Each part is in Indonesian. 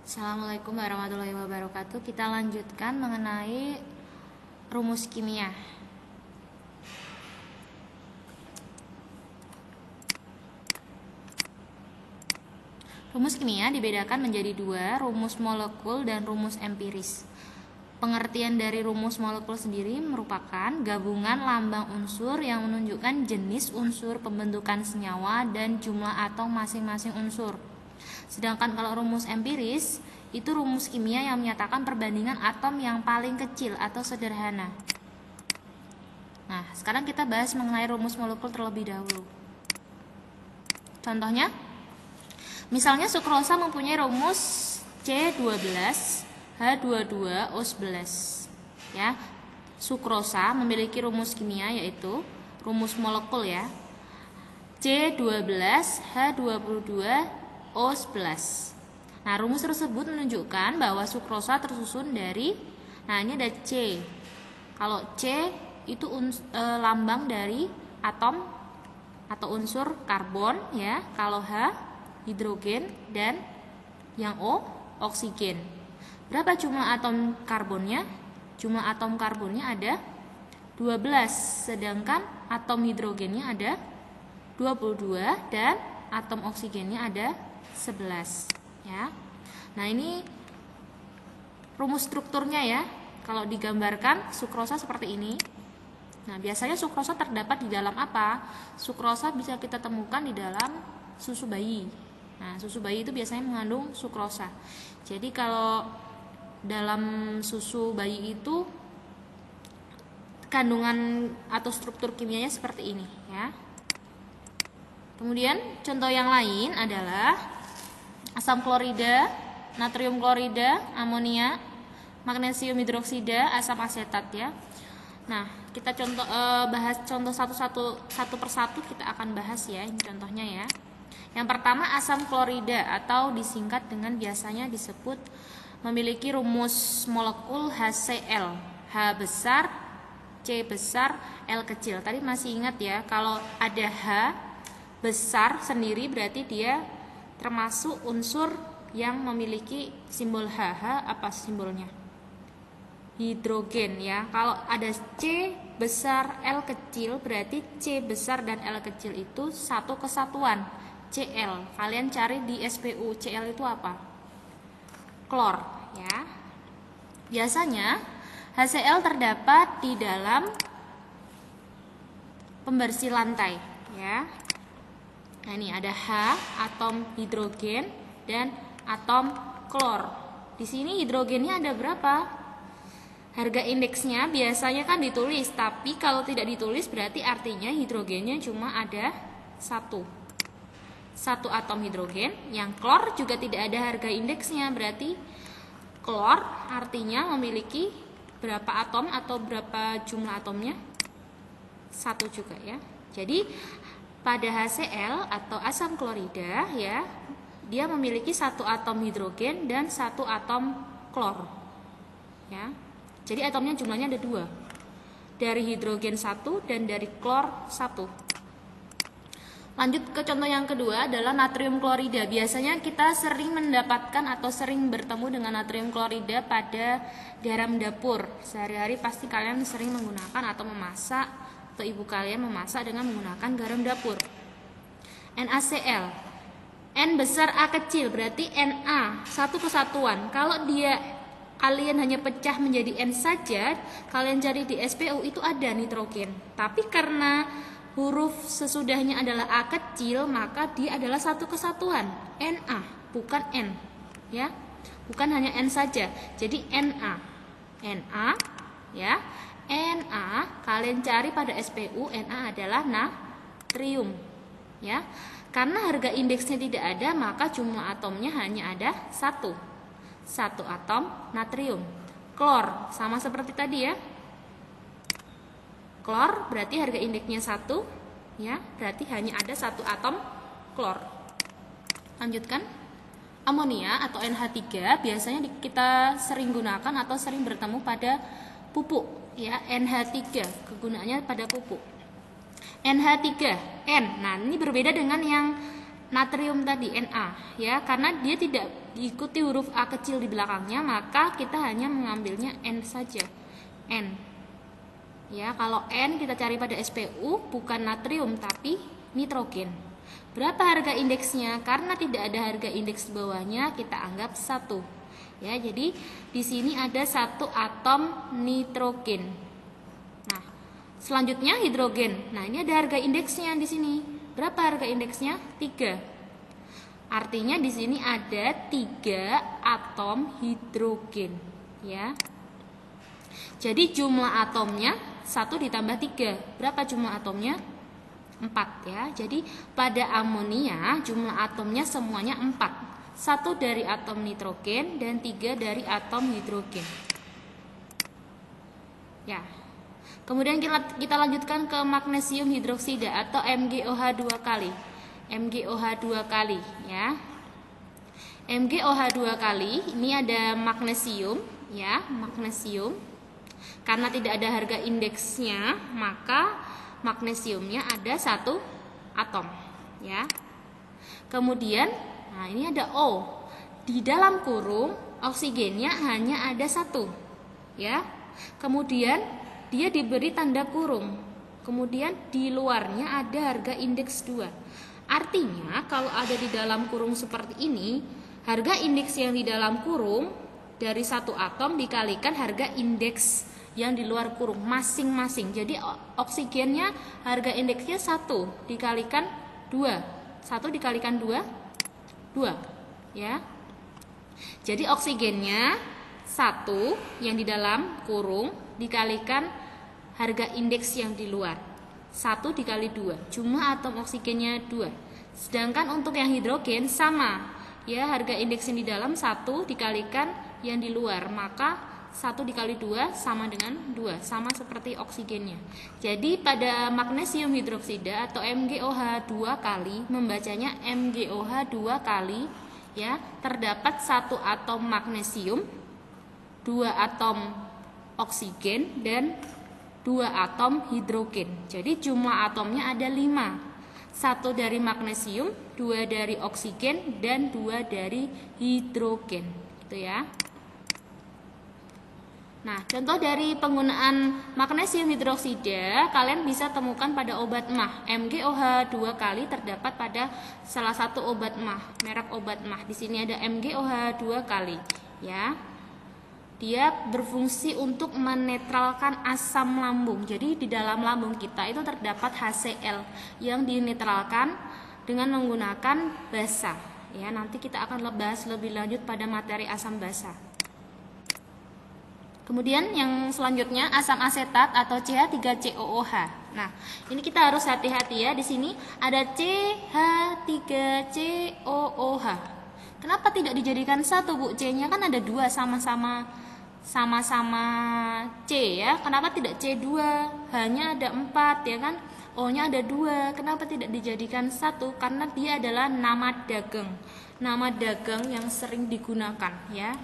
Assalamualaikum warahmatullahi wabarakatuh. Kita lanjutkan mengenai rumus kimia. Rumus kimia dibedakan menjadi dua, rumus molekul dan rumus empiris. Pengertian dari rumus molekul sendiri merupakan gabungan lambang unsur yang menunjukkan jenis unsur, pembentukan senyawa, dan jumlah atom masing-masing unsur. Sedangkan kalau rumus empiris, itu rumus kimia yang menyatakan perbandingan atom yang paling kecil atau sederhana. Nah, sekarang kita bahas mengenai rumus molekul terlebih dahulu. Contohnya, misalnya sukrosa mempunyai rumus C12H22O11. Ya, sukrosa memiliki rumus kimia yaitu rumus molekul ya. C12H22O11. Nah, rumus tersebut menunjukkan bahwa sukrosa tersusun dari, nah ini ada C. Kalau C itu lambang dari atom atau unsur karbon ya. Kalau H hidrogen dan yang O oksigen. Berapa jumlah atom karbonnya? Jumlah atom karbonnya ada 12, sedangkan atom hidrogennya ada 22 dan atom oksigennya ada 11 ya. Nah, ini rumus strukturnya ya. Kalau digambarkan sukrosa seperti ini. Nah, biasanya sukrosa terdapat di dalam apa? Sukrosa bisa kita temukan di dalam susu bayi. Nah, susu bayi itu biasanya mengandung sukrosa. Jadi kalau dalam susu bayi itu kandungan atau struktur kimianya seperti ini ya. Kemudian contoh yang lain adalah asam klorida, natrium klorida, amonia, magnesium hidroksida, asam asetat ya. Nah, kita bahas contoh satu persatu kita akan bahas ya. Ini contohnya ya. Yang pertama asam klorida atau disingkat dengan biasanya disebut memiliki rumus molekul HCl, H besar, C besar, L kecil. Tadi masih ingat ya, kalau ada H besar sendiri berarti dia termasuk unsur yang memiliki simbol H. Apa simbolnya? Hidrogen ya. Kalau ada C besar L kecil berarti C besar dan L kecil itu satu kesatuan, Cl. Kalian cari di SPU, Cl itu apa? Klor ya. Biasanya HCl terdapat di dalam pembersih lantai ya. Nah, ini ada H, atom hidrogen dan atom klor. Di sini hidrogennya ada berapa? Harga indeksnya biasanya kan ditulis, tapi kalau tidak ditulis berarti artinya hidrogennya cuma ada satu atom hidrogen. Yang klor juga tidak ada harga indeksnya, berarti klor artinya memiliki berapa atom atau berapa jumlah atomnya? Satu juga ya. Jadi pada HCl atau asam klorida ya, dia memiliki satu atom hidrogen dan satu atom klor ya. Jadi atomnya jumlahnya ada dua, dari hidrogen satu dan dari klor satu. Lanjut ke contoh yang kedua adalah natrium klorida. Biasanya kita sering mendapatkan atau sering bertemu dengan natrium klorida pada garam dapur. Sehari-hari pasti kalian sering menggunakan atau memasak, atau ibu kalian memasak dengan menggunakan garam dapur. NaCl, N besar A kecil berarti Na, satu kesatuan. Kalau dia kalian hanya pecah menjadi N saja, kalian cari di SPU itu ada nitrogen. Tapi karena huruf sesudahnya adalah A kecil, maka dia adalah satu kesatuan, Na, bukan N ya. Bukan hanya N saja. Jadi Na ya. Na kalian cari pada SPU, Na adalah natrium ya. Karena harga indeksnya tidak ada, maka jumlah atomnya hanya ada satu atom natrium. Klor sama seperti tadi ya. Klor berarti harga indeksnya 1 ya, berarti hanya ada satu atom klor. Lanjutkan. Amonia atau NH3 biasanya kita sering gunakan atau sering bertemu pada pupuk ya. NH3 kegunaannya pada pupuk. NH3 N. Nah, ini berbeda dengan yang natrium tadi Na ya, karena dia tidak diikuti huruf A kecil di belakangnya, maka kita hanya mengambilnya N saja. N. Ya, kalau N kita cari pada SPU bukan natrium tapi nitrogen. Berapa harga indeksnya? Karena tidak ada harga indeks di bawahnya, kita anggap 1. Ya, jadi di sini ada 1 atom nitrogen. Nah, selanjutnya hidrogen. Nah, ini ada harga indeksnya di sini. Berapa harga indeksnya? 3. Artinya di sini ada 3 atom hidrogen, ya. Jadi jumlah atomnya 1 ditambah 3. Berapa jumlah atomnya? 4, ya. Jadi pada amonia jumlah atomnya semuanya 4. 1 dari atom nitrogen dan 3 dari atom hidrogen. Ya. Kemudian kita lanjutkan ke magnesium hidroksida atau MgOH 2 kali. MgOH 2 kali, ya. MgOH 2 kali ini ada magnesium, ya, magnesium. Karena tidak ada harga indeksnya, maka magnesiumnya ada 1 atom, ya. Kemudian, nah ini ada O. Di dalam kurung oksigennya hanya ada 1, ya. Kemudian dia diberi tanda kurung. Kemudian di luarnya ada harga indeks 2. Artinya kalau ada di dalam kurung seperti ini, harga indeks yang di dalam kurung dari 1 atom dikalikan harga indeks yang di luar kurung masing-masing. Jadi oksigennya harga indeksnya 1 dikalikan 2. 1 dikalikan 2, 2, ya. Jadi oksigennya 1 yang di dalam kurung dikalikan harga indeks yang di luar. 1 dikali 2, jumlah atom oksigennya 2. Sedangkan untuk yang hidrogen sama, ya, harga indeks yang di dalam 1 dikalikan yang di luar, maka 1 dikali 2 sama dengan 2, sama seperti oksigennya. Jadi pada magnesium hidroksida atau MgOH 2 kali, membacanya MgOH 2 kali, ya, terdapat 1 atom magnesium, 2 atom oksigen dan 2 atom hidrogen. Jadi jumlah atomnya ada 5. 1 dari magnesium, 2 dari oksigen dan 2 dari hidrogen. Gitu, ya. Nah, contoh dari penggunaan magnesium hidroksida kalian bisa temukan pada obat emah. MgOH 2 kali terdapat pada salah satu obat emah, merek obat emah. Di sini ada MgOH 2 kali, ya. Dia berfungsi untuk menetralkan asam lambung. Jadi di dalam lambung kita itu terdapat HCl yang dinetralkan dengan menggunakan basa. Ya, nanti kita akan bahas lebih lanjut pada materi asam basa. Kemudian yang selanjutnya asam asetat atau CH3COOH. Nah, ini kita harus hati-hati, ya. Di sini ada CH3COOH. Kenapa tidak dijadikan 1, Bu? C-nya kan ada 2, sama-sama C, ya. Kenapa tidak C2? Hanya ada 4, ya kan? O-nya ada 2. Kenapa tidak dijadikan 1? Karena dia adalah nama dagang. Nama dagang yang sering digunakan, ya.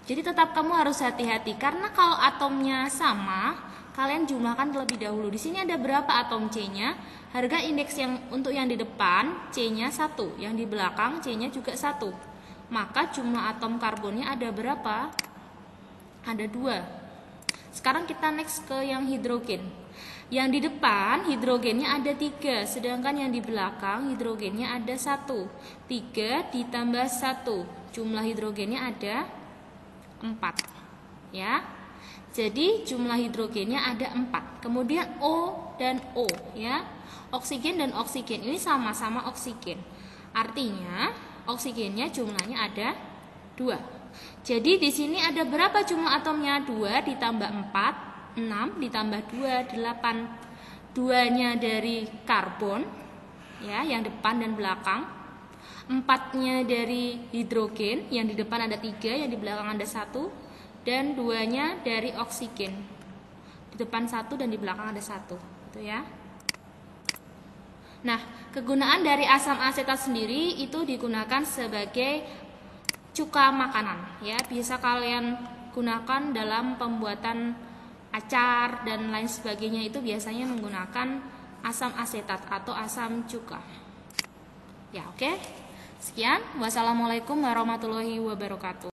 Jadi tetap kamu harus hati-hati karena kalau atomnya sama, kalian jumlahkan terlebih dahulu. Di sini ada berapa atom C-nya? Harga indeks yang untuk yang di depan C-nya 1, yang di belakang C-nya juga 1. Maka jumlah atom karbonnya ada berapa? Ada 2. Sekarang kita next ke yang hidrogen. Yang di depan hidrogennya ada 3, sedangkan yang di belakang hidrogennya ada 1. 3 ditambah 1, jumlah hidrogennya ada 4, ya. Jadi jumlah hidrogennya ada 4. Kemudian O dan O, ya. Oksigen dan oksigen ini sama-sama oksigen. Artinya oksigennya jumlahnya ada 2. Jadi di sini ada berapa jumlah atomnya? 2 ditambah 4, 6 ditambah 2, 8. 2-nya dari karbon, ya, yang depan dan belakang. 4-nya dari hidrogen, yang di depan ada 3, yang di belakang ada 1, dan 2-nya dari oksigen, di depan 1 dan di belakang ada 1, gitu, ya. Nah, kegunaan dari asam asetat sendiri itu digunakan sebagai cuka makanan, ya. Bisa kalian gunakan dalam pembuatan acar dan lain sebagainya, itu biasanya menggunakan asam asetat atau asam cuka. Ya, oke. Sekian, wassalamualaikum warahmatullahi wabarakatuh.